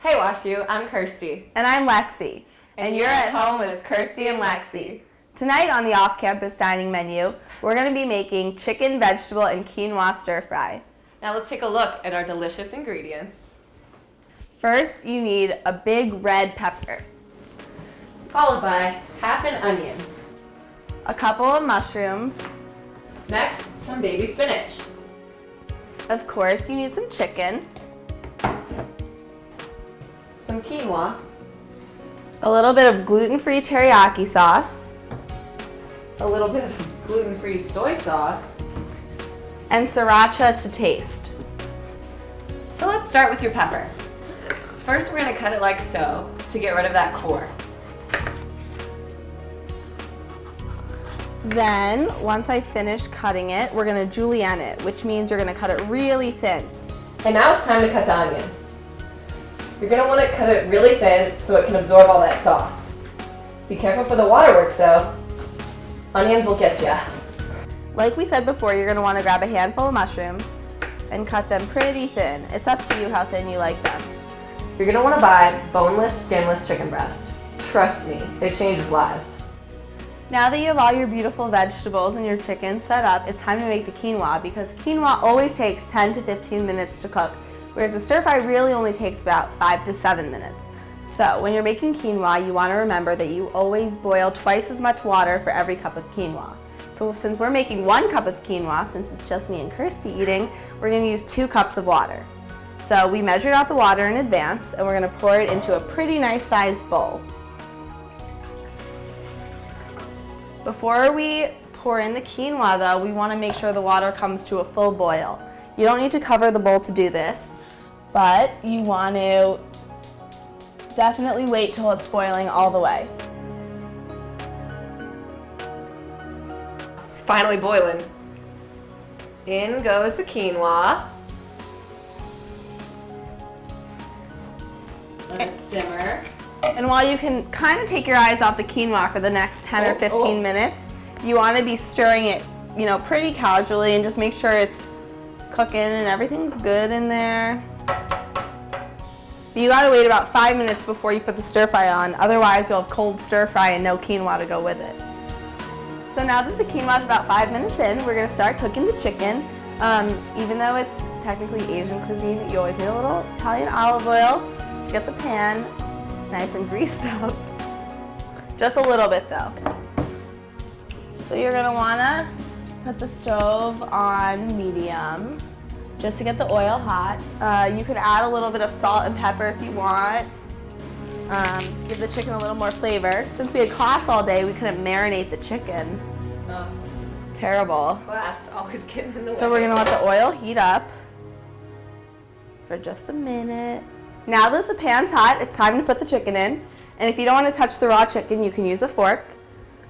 Hey WashU, I'm Kirsti. And I'm Lexi. And you're at home with Kirsti and Lexi. Tonight on the off-campus dining menu, we're going to be making chicken, vegetable, and quinoa stir-fry. Now let's take a look at our delicious ingredients. First, you need a big red pepper, Followed by half an onion. a couple of mushrooms. Next, some baby spinach. Of course, you need some chicken, Some quinoa. a little bit of gluten-free teriyaki sauce, A little bit of gluten-free soy sauce. and sriracha to taste. So let's start with your pepper. First, we're going to cut it like so to get rid of that core. Then, once I finish cutting it, we're going to julienne it, which means you're going to cut it really thin. And now it's time to cut the onion. You're going to want to cut it really thin so it can absorb all that sauce. Be careful for the waterworks though. Onions will get you. Like we said before, you're going to want to grab a handful of mushrooms and cut them pretty thin. It's up to you how thin you like them. You're going to want to buy boneless, skinless chicken breast. Trust me, it changes lives. Now that you have all your beautiful vegetables and your chicken set up, it's time to make the quinoa, because quinoa always takes 10 to 15 minutes to cook, whereas the stir fry really only takes about 5 to 7 minutes. So when you're making quinoa, you want to remember that you always boil twice as much water for every cup of quinoa. So since we're making 1 cup of quinoa, since it's just me and Kirsti eating, we're going to use 2 cups of water. So we measured out the water in advance, and we're going to pour it into a pretty nice sized bowl. Before we pour in the quinoa though, we want to make sure the water comes to a full boil. You don't need to cover the bowl to do this, but you want to definitely wait till it's boiling all the way. It's finally boiling. In goes the quinoa. Let it simmer. And while you can kind of take your eyes off the quinoa for the next 10 or 15 minutes, you want to be stirring it, pretty casually, and just make sure it's cooking and everything's good in there. But you got to wait about 5 minutes before you put the stir fry on, otherwise you'll have cold stir fry and no quinoa to go with it. So now that the quinoa is about 5 minutes in, we're going to start cooking the chicken. Even though it's technically Asian cuisine, you always need a little Italian olive oil to get the pan nice and greased up. Just a little bit though. So you're gonna wanna put the stove on medium just to get the oil hot. You can add a little bit of salt and pepper if you want. Give the chicken a little more flavor. Since we had class all day, we couldn't marinate the chicken. Oh, Terrible. class always getting in the way. So we're gonna let the oil heat up for just a minute. Now that the pan's hot, it's time to put the chicken in. And if you don't want to touch the raw chicken, you can use a fork.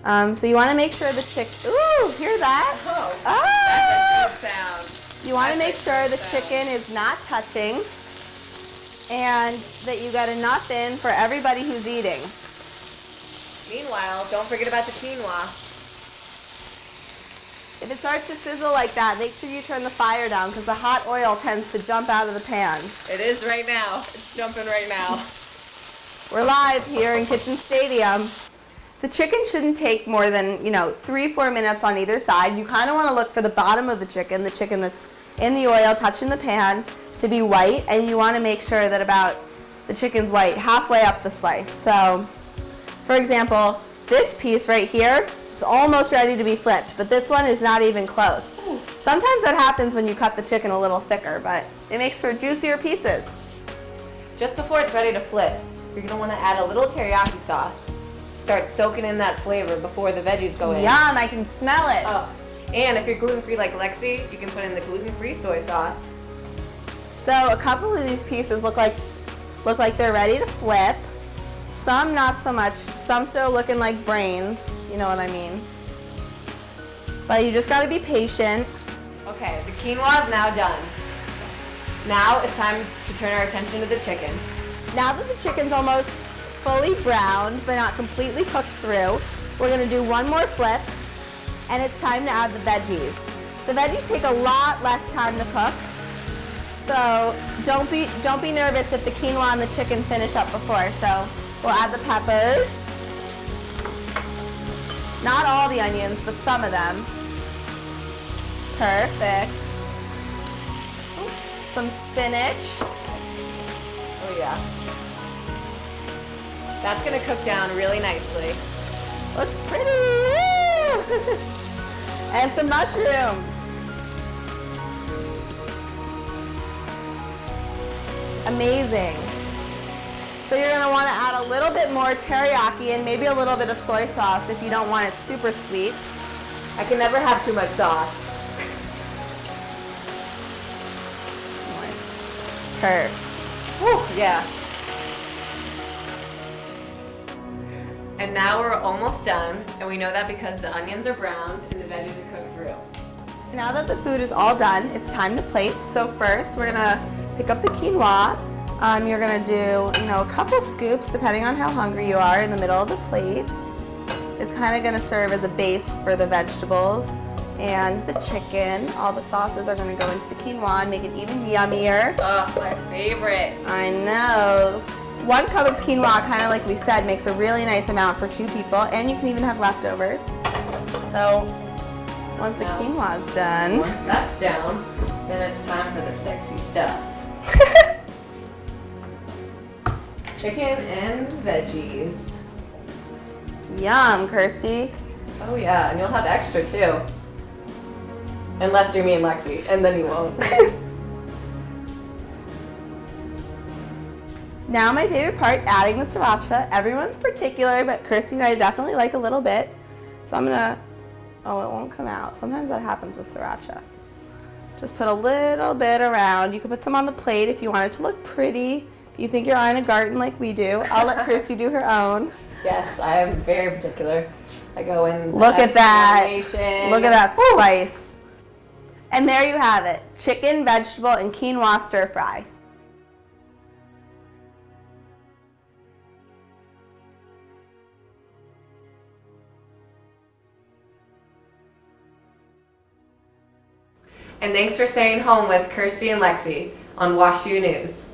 So you want to make sure the chicken, ooh, hear that? Oh, Ah! that's a good sound. You want to make sure the chicken is not touching and that you got enough in for everybody who's eating. Meanwhile, don't forget about the quinoa. If it starts to sizzle like that, make sure you turn the fire down, because the hot oil tends to jump out of the pan. It is right now. It's jumping right now. We're live here in Kitchen Stadium. The chicken shouldn't take more than, 3-4 minutes on either side. You kind of want to look for the bottom of the chicken that's in the oil touching the pan, to be white, and you want to make sure that about the chicken's white halfway up the slice. So, for example, this piece right here is almost ready to be flipped, but this one is not even close. Sometimes that happens when you cut the chicken a little thicker, but it makes for juicier pieces. Just before it's ready to flip, you're going to want to add a little teriyaki sauce to start soaking in that flavor before the veggies go in. Yum, I can smell it. Oh, and if you're gluten-free like Lexi, you can put in the gluten-free soy sauce. So a couple of these pieces look like they're ready to flip. Some not so much. Some still looking like brains. You know what I mean? But you just got to be patient. Okay, the quinoa is now done. Now it's time to turn our attention to the chicken. Now that the chicken's almost fully browned, but not completely cooked through, we're going to do one more flip, and it's time to add the veggies. The veggies take a lot less time to cook, So don't be nervous if the quinoa and the chicken finish up before. So we'll add the peppers. Not all the onions, but some of them. Perfect. Some spinach. Oh yeah. That's gonna cook down really nicely. Looks pretty. Woo! And some mushrooms. Amazing. So you're gonna wanna add a little bit more teriyaki and maybe a little bit of soy sauce if you don't want it super sweet. I can never have too much sauce. Perfect. Whew, yeah. And now we're almost done, and we know that because the onions are browned and the veggies are cooked through. Now that the food is all done, it's time to plate. So first, we're gonna pick up the quinoa. You're gonna do, a couple scoops, depending on how hungry you are, in the middle of the plate. It's kind of gonna serve as a base for the vegetables and the chicken. All the sauces are gonna go into the quinoa and make it even yummier. Oh, my favorite. I know. 1 cup of quinoa, kind of like we said, makes a really nice amount for 2 people, and you can even have leftovers. So once the quinoa is done. Once that's down, then it's time for the sexy stuff. Chicken and veggies. Yum, Kirsty. Oh yeah, and you'll have extra too. Unless you're me and Lexi, and then you won't. Now my favorite part, adding the sriracha. Everyone's particular, but Kirsty and I definitely like a little bit. So I'm gonna, oh, it won't come out. Sometimes that happens with sriracha. Just put a little bit around. You can put some on the plate if you want it to look pretty. If you think you're in a garden like we do, I'll let Kirsty do her own. Yes, I am very particular. I go in. Look at that. Look at that Woo! spice. And there you have it. Chicken, vegetable, and quinoa stir fry. And thanks for staying home with Kirsti and Lexi on WashU News.